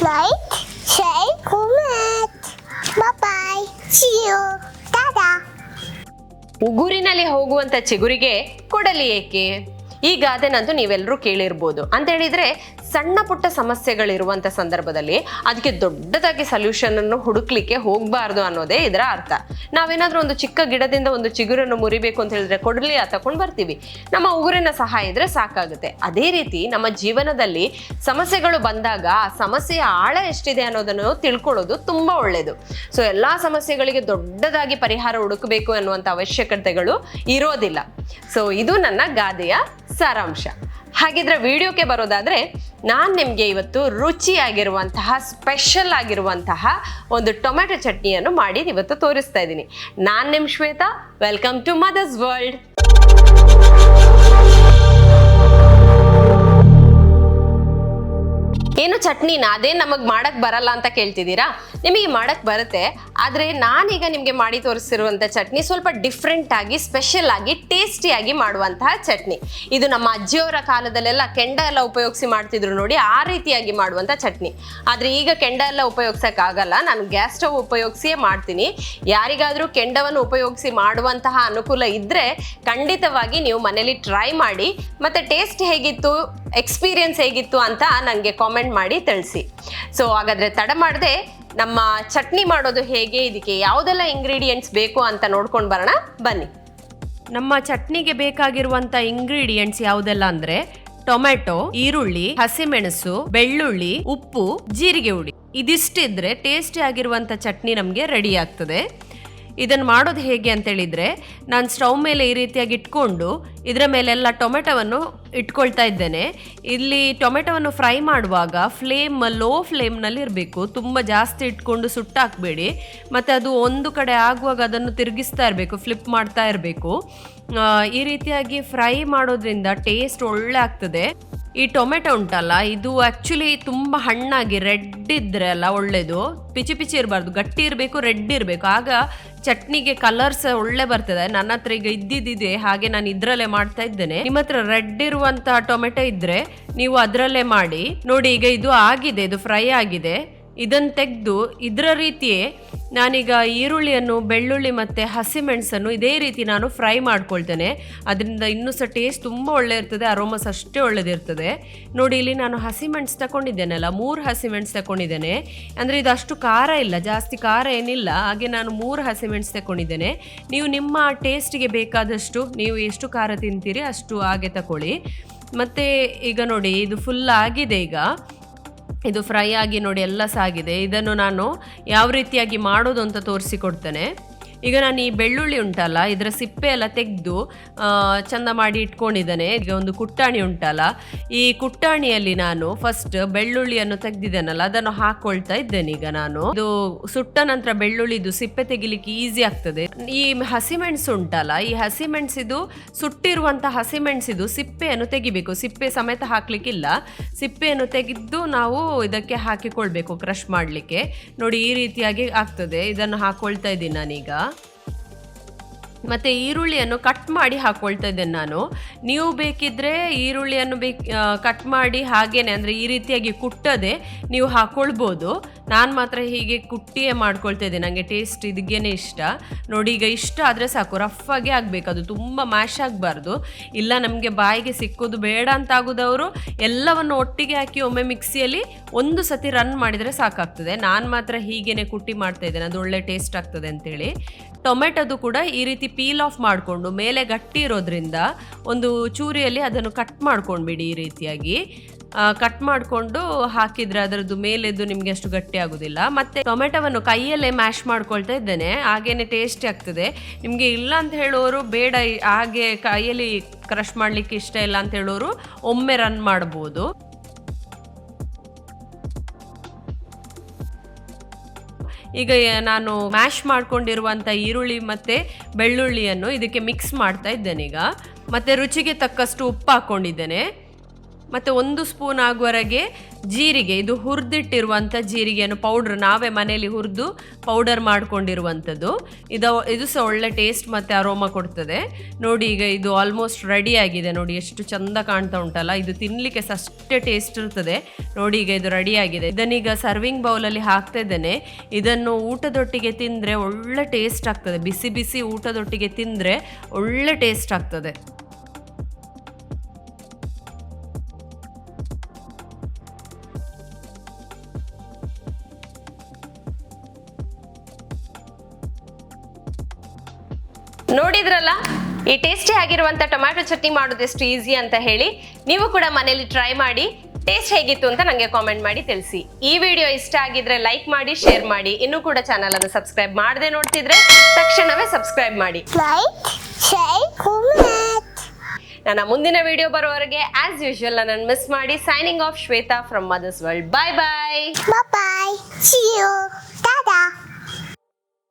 like, share, comment. Bye-bye. See you. Tada. ಉಗುರಿನಲ್ಲಿ ಹೋಗುವಂತ ಚಿಗುರಿಗೆ ಕೊಡಲಿ ಏಕೆ? ಈ ಗಾದೆನಂತೂ ನೀವೆಲ್ಲರೂ ಕೇಳಿರ್ಬೋದು. ಅಂತ ಹೇಳಿದ್ರೆ ಸಣ್ಣ ಪುಟ್ಟ ಸಮಸ್ಯೆಗಳಿರುವಂಥ ಸಂದರ್ಭದಲ್ಲಿ ಅದಕ್ಕೆ ದೊಡ್ಡದಾಗಿ ಸೊಲ್ಯೂಷನ್ ಅನ್ನು ಹುಡುಕ್ಲಿಕ್ಕೆ ಹೋಗಬಾರ್ದು ಅನ್ನೋದೇ ಇದರ ಅರ್ಥ. ನಾವೇನಾದ್ರೂ ಒಂದು ಚಿಕ್ಕ ಗಿಡದಿಂದ ಒಂದು ಚಿಗುರನ್ನು ಮುರಿಬೇಕು ಅಂತ ಹೇಳಿದ್ರೆ ಕೊಡಲಿ ತಗೊಂಡು ಬರ್ತೀವಿ, ನಮ್ಮ ಉಗುರಿನ ಸಹಾಯ ಇದ್ರೆ ಸಾಕಾಗುತ್ತೆ. ಅದೇ ರೀತಿ ನಮ್ಮ ಜೀವನದಲ್ಲಿ ಸಮಸ್ಯೆಗಳು ಬಂದಾಗ ಆ ಸಮಸ್ಯೆಯ ಆಳ ಎಷ್ಟಿದೆ ಅನ್ನೋದನ್ನು ತಿಳ್ಕೊಳ್ಳೋದು ತುಂಬಾ ಒಳ್ಳೆಯದು. ಸೊ ಎಲ್ಲಾ ಸಮಸ್ಯೆಗಳಿಗೆ ದೊಡ್ಡದಾಗಿ ಪರಿಹಾರ ಹುಡುಕಬೇಕು ಅನ್ನುವಂಥ ಅವಶ್ಯಕತೆಗಳು ಇರೋದಿಲ್ಲ. ಸೊ ಇದು ನನ್ನ ಗಾದೆಯ ಸಾರಾಂಶ. ಹಾಗಿದ್ರೆ ವಿಡಿಯೋಕ್ಕೆ ಬರೋದಾದ್ರೆ, ನಾನು ನಿಮಗೆ ಇವತ್ತು ರುಚಿಯಾಗಿರುವಂತಹ ಸ್ಪೆಷಲ್ ಆಗಿರುವಂತಹ ಒಂದು ಟೊಮೆಟೊ ಚಟ್ನಿಯನ್ನು ಮಾಡಿ ಇವತ್ತು ತೋರಿಸ್ತಾ ಇದ್ದೀನಿ. ನಾನು ನಿಮ್ಮ Shweta, welcome to mother's world. ಏನು ಚಟ್ನಿನ ಅದೇ ನಮಗೆ ಮಾಡಕ್ ಬರಲ್ಲ ಅಂತ ಕೇಳ್ತಿದ್ದೀರಾ? ನಿಮಗೆ ಮಾಡಕ್ ಬರುತ್ತೆ, ಆದ್ರೆ ನಾನೀಗ ನಿಮಗೆ ಮಾಡಿ ತೋರಿಸಿರುವಂತಹ ಚಟ್ನಿ ಸ್ವಲ್ಪ ಡಿಫ್ರೆಂಟ್ ಆಗಿ, ಸ್ಪೆಷಲ್ ಆಗಿ, ಟೇಸ್ಟಿಯಾಗಿ ಮಾಡುವಂತಹ ಚಟ್ನಿ. ಇದು ನಮ್ಮ ಅಜ್ಜಿಯವರ ಕಾಲದಲ್ಲೆಲ್ಲ ಕೆಂಡ ಎಲ್ಲ ಉಪಯೋಗಿಸಿ ಮಾಡ್ತಿದ್ರು ನೋಡಿ, ಆ ರೀತಿಯಾಗಿ ಮಾಡುವಂತ ಚಟ್ನಿ. ಆದ್ರೆ ಈಗ ಕೆಂಡ ಎಲ್ಲ ಉಪಯೋಗಿಸಕ್ ಆಗಲ್ಲ, ನಾನು ಗ್ಯಾಸ್ ಸ್ಟವ್ ಉಪಯೋಗಿಸಿಯೇ ಮಾಡ್ತೀನಿ. ಯಾರಿಗಾದ್ರೂ ಕೆಂಡವನ್ನು ಉಪಯೋಗಿಸಿ ಮಾಡುವಂತಹ ಅನುಕೂಲ ಇದ್ರೆ ಖಂಡಿತವಾಗಿ ನೀವು ಮನೇಲಿ ಟ್ರೈ ಮಾಡಿ, ಮತ್ತೆ ಟೇಸ್ಟ್ ಹೇಗಿತ್ತು, ಎಕ್ಸ್ಪೀರಿಯನ್ಸ್ ಹೇಗಿತ್ತು ಅಂತ ನನಗೆ ಕಾಮೆಂಟ್ ಮಾಡಿ ತಿಳಿಸಿ. ಸೊ ಹಾಗಾದ್ರೆ ತಡ ಮಾಡದೆ ನಮ್ಮ ಚಟ್ನಿ ಮಾಡೋದು ಹೇಗೆ, ಇದಕ್ಕೆ ಯಾವುದೆಲ್ಲ ಇಂಗ್ರೀಡಿಯೆಂಟ್ಸ್ ಬೇಕು ಅಂತ ನೋಡ್ಕೊಂಡು ಬರೋಣ ಬನ್ನಿ. ನಮ್ಮ ಚಟ್ನಿಗೆ ಬೇಕಾಗಿರುವಂತ ಇಂಗ್ರೀಡಿಯೆಂಟ್ಸ್ ಯಾವುದೆಲ್ಲ ಅಂದ್ರೆ ಟೊಮೆಟೊ, ಈರುಳ್ಳಿ, ಹಸಿಮೆಣಸು, ಬೆಳ್ಳುಳ್ಳಿ, ಉಪ್ಪು, ಜೀರಿಗೆ ಹುಡಿ. ಇದಿಷ್ಟಿದ್ರೆ ಟೇಸ್ಟಿ ಆಗಿರುವಂತ ಚಟ್ನಿ ನಮಗೆ ರೆಡಿ ಆಗ್ತದೆ. ಇದನ್ನು ಮಾಡೋದು ಹೇಗೆ ಅಂತ ಹೇಳಿದ್ರೆ, ನಾನು ಸ್ಟವ್ ಮೇಲೆ ಈ ರೀತಿಯಾಗಿ ಇಟ್ಕೊಂಡು ಇದರ ಮೇಲೆಲ್ಲ ಟೊಮೆಟೊವನ್ನು ಇಟ್ಕೊಳ್ತಾ ಇದ್ದೇನೆ. ಇಲ್ಲಿ ಟೊಮೆಟೊವನ್ನು ಫ್ರೈ ಮಾಡುವಾಗ ಲೋ ಫ್ಲೇಮ್ನಲ್ಲಿ ಇರಬೇಕು. ತುಂಬ ಜಾಸ್ತಿ ಇಟ್ಕೊಂಡು ಸುಟ್ಟಾಕಬೇಡಿ. ಮತ್ತು ಅದು ಒಂದು ಕಡೆ ಆಗುವಾಗ ಅದನ್ನು ತಿರುಗಿಸ್ತಾ ಇರಬೇಕು, ಫ್ಲಿಪ್ ಮಾಡ್ತಾ ಇರಬೇಕು. ಈ ರೀತಿಯಾಗಿ ಫ್ರೈ ಮಾಡೋದ್ರಿಂದ ಟೇಸ್ಟ್ ಒಳ್ಳೆ ಆಗ್ತದೆ. ಈ ಟೊಮೆಟೊ ಉಂಟಲ್ಲ, ಇದು ಆ್ಯಕ್ಚುಲಿ ತುಂಬ ಹಣ್ಣಾಗಿ ರೆಡ್ ಇದ್ರೆ ಅಲ್ಲ ಒಳ್ಳೇದು. ಪಿಚಿ ಪಿಚಿ ಇರಬಾರ್ದು, ಗಟ್ಟಿ ಇರಬೇಕು, ರೆಡ್ ಇರಬೇಕು. ಆಗ ಚಟ್ನಿಗೆ ಕಲರ್ಸ್ ಒಳ್ಳೆ ಬರ್ತದೆ. ನನ್ನ ಹತ್ರ ಈಗ ಇದ್ದಿದ್ದಿದೆ, ಹಾಗೆ ನಾನು ಇದರಲ್ಲೇ ಮಾಡ್ತಾ ಇದ್ದೇನೆ. ನಿಮ್ಮ ಹತ್ರ ರೆಡ್ ಇರುವಂತಹ ಟೊಮೆಟೊ ಇದ್ರೆ ನೀವು ಅದರಲ್ಲೇ ಮಾಡಿ ನೋಡಿ. ಈಗ ಇದು ಆಗಿದೆ, ಇದು ಫ್ರೈ ಆಗಿದೆ. ಇದನ್ನು ತೆಗೆದು ಇದರ ರೀತಿಯೇ ನಾನೀಗ ಈರುಳ್ಳಿಯನ್ನು, ಬೆಳ್ಳುಳ್ಳಿ ಮತ್ತು ಹಸಿಮೆಣಸನ್ನು ಇದೇ ರೀತಿ ನಾನು ಫ್ರೈ ಮಾಡ್ಕೊಳ್ತೇನೆ. ಅದರಿಂದ ಇನ್ನೂ ಸಹ ಟೇಸ್ಟ್ ತುಂಬ ಒಳ್ಳೆ ಇರ್ತದೆ, ಅರೋಮಸ್ ಅಷ್ಟೇ ಒಳ್ಳೆದಿರ್ತದೆ. ನೋಡಿ, ಇಲ್ಲಿ ನಾನು ಹಸಿಮೆಣಸು ತಗೊಂಡಿದ್ದೇನಲ್ಲ, 3 ಹಸಿಮೆಣಸು ತಗೊಂಡಿದ್ದೇನೆ. ಅಂದರೆ ಇದು ಅಷ್ಟು ಖಾರ ಇಲ್ಲ, ಜಾಸ್ತಿ ಖಾರ ಏನಿಲ್ಲ, ಹಾಗೆ ನಾನು 3 ಹಸಿಮೆಣಸು ತಗೊಂಡಿದ್ದೇನೆ. ನೀವು ನಿಮ್ಮ ಟೇಸ್ಟಿಗೆ ಬೇಕಾದಷ್ಟು, ನೀವು ಎಷ್ಟು ಖಾರ ತಿಂತೀರಿ ಅಷ್ಟು ಹಾಗೆ ತಗೊಳ್ಳಿ. ಮತ್ತು ಈಗ ನೋಡಿ, ಇದು ಫುಲ್ ಆಗಿದೆ. ಈಗ ಇದು ಫ್ರೈ ಆಗಿ ನೋಡಿ ಎಲ್ಲ ಸಾಗಿದೆ. ಇದನ್ನು ನಾನು ಯಾವ ರೀತಿಯಾಗಿ ಮಾಡೋದು ಅಂತ ತೋರಿಸಿಕೊಡ್ತೇನೆ. ಈಗ ನಾನು ಈ ಬೆಳ್ಳುಳ್ಳಿ ಉಂಟಲ್ಲ, ಇದರ ಸಿಪ್ಪೆ ಎಲ್ಲ ತೆಗೆದು ಚಂದ ಮಾಡಿ ಇಟ್ಕೊಂಡಿದ್ದೇನೆ. ಈಗ ಒಂದು ಕುಟ್ಟಾಣಿ ಉಂಟಲ್ಲ, ಈ ಕುಟ್ಟಾಣಿಯಲ್ಲಿ ನಾನು ಫಸ್ಟ್ ಬೆಳ್ಳುಳ್ಳಿಯನ್ನು ತೆಗೆದಿದ್ದೇನಲ್ಲ ಅದನ್ನು ಹಾಕೊಳ್ತಾ ಇದ್ದೇನೆ. ಈಗ ನಾನು ಇದು ಸುಟ್ಟ ನಂತರ ಬೆಳ್ಳುಳ್ಳಿದು ಸಿಪ್ಪೆ ತೆಗಿಲಿಕ್ಕೆ ಈಸಿ ಆಗ್ತದೆ. ಈ ಹಸಿಮೆಣಸು ಉಂಟಲ್ಲ, ಈ ಹಸಿಮೆಣಸಿದು ಸುಟ್ಟಿರುವಂಥ ಹಸಿಮೆಣಸಿದು ಸಿಪ್ಪೆಯನ್ನು ತೆಗಿಬೇಕು. ಸಿಪ್ಪೆ ಸಮೇತ ಹಾಕ್ಲಿಕ್ಕಿಲ್ಲ, ಸಿಪ್ಪೆಯನ್ನು ತೆಗೆದು ನಾವು ಇದಕ್ಕೆ ಹಾಕಿಕೊಳ್ಬೇಕು ಕ್ರಷ್ ಮಾಡಲಿಕ್ಕೆ. ನೋಡಿ, ಈ ರೀತಿಯಾಗಿ ಆಗ್ತದೆ. ಇದನ್ನು ಹಾಕೊಳ್ತಾ ಇದ್ದೀನಿ ನಾನೀಗ. ಮತ್ತು ಈರುಳ್ಳಿಯನ್ನು ಕಟ್ ಮಾಡಿ ಹಾಕ್ಕೊಳ್ತಾ ಇದ್ದೇನೆ ನಾನು. ನೀವು ಬೇಕಿದ್ದರೆ ಈರುಳ್ಳಿಯನ್ನು ಕಟ್ ಮಾಡಿ ಹಾಗೇನೆ, ಅಂದರೆ ಈ ರೀತಿಯಾಗಿ ಕುಟ್ಟದೆ ನೀವು ಹಾಕ್ಕೊಳ್ಬೋದು. ನಾನು ಮಾತ್ರ ಹೀಗೆ ಕುಟ್ಟಿಯೇ ಮಾಡ್ಕೊಳ್ತಾ ಇದ್ದೆ, ನನಗೆ ಟೇಸ್ಟ್ ಇದಕ್ಕೇನೆ ಇಷ್ಟ. ನೋಡಿ, ಈಗ ಇಷ್ಟ ಆದರೆ ಸಾಕು, ರಫ್ ಆಗಿ ಆಗಬೇಕು, ಅದು ತುಂಬ ಮ್ಯಾಶ್ ಆಗಬಾರ್ದು. ಇಲ್ಲ ನಮಗೆ ಬಾಯಿಗೆ ಸಿಕ್ಕೋದು ಬೇಡ ಅಂತ ಆಗೋದವರು ಎಲ್ಲವನ್ನು ಒಟ್ಟಿಗೆ ಹಾಕಿ ಒಮ್ಮೆ ಮಿಕ್ಸಿಯಲ್ಲಿ ಒಂದು ಸತಿ ರನ್ ಮಾಡಿದರೆ ಸಾಕಾಗ್ತದೆ. ನಾನು ಮಾತ್ರ ಹೀಗೇನೆ ಕುಟ್ಟಿ ಮಾಡ್ತಾ ಇದ್ದೇನೆ, ಅದು ಒಳ್ಳೆ ಟೇಸ್ಟ್ ಆಗ್ತದೆ ಅಂತೇಳಿ. ಟೊಮೆಟೊದು ಕೂಡ ಈ ರೀತಿ ಪೀಲ್ ಆಫ್ ಮಾಡಿಕೊಂಡು ಮೇಲೆ ಗಟ್ಟಿ ಇರೋದ್ರಿಂದ ಒಂದು ಚೂರಿಯಲ್ಲಿ ಅದನ್ನು ಕಟ್ ಮಾಡ್ಕೊಂಡ್ಬಿಡಿ. ಈ ರೀತಿಯಾಗಿ ಕಟ್ ಮಾಡಿಕೊಂಡು ಹಾಕಿದರೆ ಅದರದ್ದು ಮೇಲೆದ್ದು ನಿಮಗೆ ಅಷ್ಟು ಗಟ್ಟಿ ಆಗೋದಿಲ್ಲ. ಮತ್ತು ಟೊಮೆಟೊವನ್ನು ಕೈಯಲ್ಲೇ ಮ್ಯಾಶ್ ಮಾಡ್ಕೊಳ್ತಾ ಇದ್ದೇನೆ, ಹಾಗೇನೆ ಟೇಸ್ಟಿ ಆಗ್ತದೆ. ನಿಮಗೆ ಇಲ್ಲ ಅಂತ ಹೇಳೋರು, ಬೇಡ ಹಾಗೆ ಕೈಯಲ್ಲಿ ಕ್ರಷ್ ಮಾಡಲಿಕ್ಕೆ ಇಷ್ಟ ಇಲ್ಲ ಅಂತ ಹೇಳೋರು ಒಮ್ಮೆ ರನ್ ಮಾಡ್ಬೋದು. ಈಗ ನಾನು ಮ್ಯಾಶ್ ಮಾಡ್ಕೊಂಡಿರುವಂಥ ಈರುಳ್ಳಿ ಮತ್ತು ಬೆಳ್ಳುಳ್ಳಿಯನ್ನು ಇದಕ್ಕೆ ಮಿಕ್ಸ್ ಮಾಡ್ತಾ ಇದ್ದೇನೆ ಈಗ. ಮತ್ತು ರುಚಿಗೆ ತಕ್ಕಷ್ಟು ಉಪ್ಪು ಹಾಕ್ಕೊಂಡಿದ್ದೇನೆ. ಮತ್ತು 1 ಸ್ಪೂನ್ ಆಗುವವರೆಗೆ ಜೀರಿಗೆ, ಇದು ಹುರಿದಿಟ್ಟಿರುವಂಥ ಜೀರಿಗೆಯನ್ನು ಪೌಡ್ರ್ ನಾವೇ ಮನೆಯಲ್ಲಿ ಹುರಿದು ಪೌಡರ್ ಮಾಡ್ಕೊಂಡಿರುವಂಥದ್ದು. ಇದು ಸಹ ಒಳ್ಳೆ ಟೇಸ್ಟ್ ಮತ್ತು ಅರೋಮಾ ಕೊಡ್ತದೆ. ನೋಡಿ ಈಗ ಇದು ಆಲ್ಮೋಸ್ಟ್ ರೆಡಿ ಆಗಿದೆ. ನೋಡಿ ಎಷ್ಟು ಚಂದ ಕಾಣ್ತಾ ಉಂಟಲ್ಲ, ಇದು ತಿನ್ನಲಿಕ್ಕೆ ಸಹ ಅಷ್ಟೇ ಟೇಸ್ಟ್ ಇರ್ತದೆ. ನೋಡಿ ಈಗ ಇದು ರೆಡಿ ಆಗಿದೆ. ಇದನ್ನೀಗ ಸರ್ವಿಂಗ್ ಬೌಲಲ್ಲಿ ಹಾಕ್ತಾ ಇದ್ದೇನೆ. ಇದನ್ನು ಊಟದೊಟ್ಟಿಗೆ ತಿಂದರೆ ಒಳ್ಳೆ ಟೇಸ್ಟ್ ಆಗ್ತದೆ. ಬಿಸಿ ಬಿಸಿ ಊಟದೊಟ್ಟಿಗೆ ತಿಂದರೆ ಒಳ್ಳೆ ಟೇಸ್ಟ್ ಆಗ್ತದೆ. ನೋಡಿದ್ರಲ್ಲ, ಈ ಟೇಸ್ಟಿ ಆಗಿರುವಂಥ ಟೊಮ್ಯಾಟೊ ಚಟ್ನಿ ಮಾಡೋದು ಎಷ್ಟು ಈಸಿ ಅಂತ ಹೇಳಿ. ನೀವು ಕೂಡ ಮನೇಲಿ ಟ್ರೈ ಮಾಡಿ ಟೇಸ್ಟ್ ಹೇಗಿತ್ತು ಅಂತ ನನಗೆ ಕಾಮೆಂಟ್ ಮಾಡಿ ತಿಳಿಸಿ. ಈ ವಿಡಿಯೋ ಇಷ್ಟ ಆಗಿದ್ರೆ ಲೈಕ್ ಮಾಡಿ, ಶೇರ್ ಮಾಡಿ. ಇನ್ನೂ ಕೂಡ ಚಾನಲ್ ಅನ್ನು ಸಬ್ಸ್ಕ್ರೈಬ್ ಮಾಡದೆ ನೋಡ್ತಿದ್ರೆ ತಕ್ಷಣವೇ ಸಬ್ಸ್ಕ್ರೈಬ್ ಮಾಡಿ. Like, share, comment. ನನ್ನ ಮುಂದಿನ ವಿಡಿಯೋ ಬರೋವರೆಗೆ ಆಸ್ ಯೂಶುವಲ್ ನನ್ನನ್ನು ಮಿಸ್ ಮಾಡಿ. Signing off Shweta from mother's world. Bye bye. Bye bye. See you. Tada.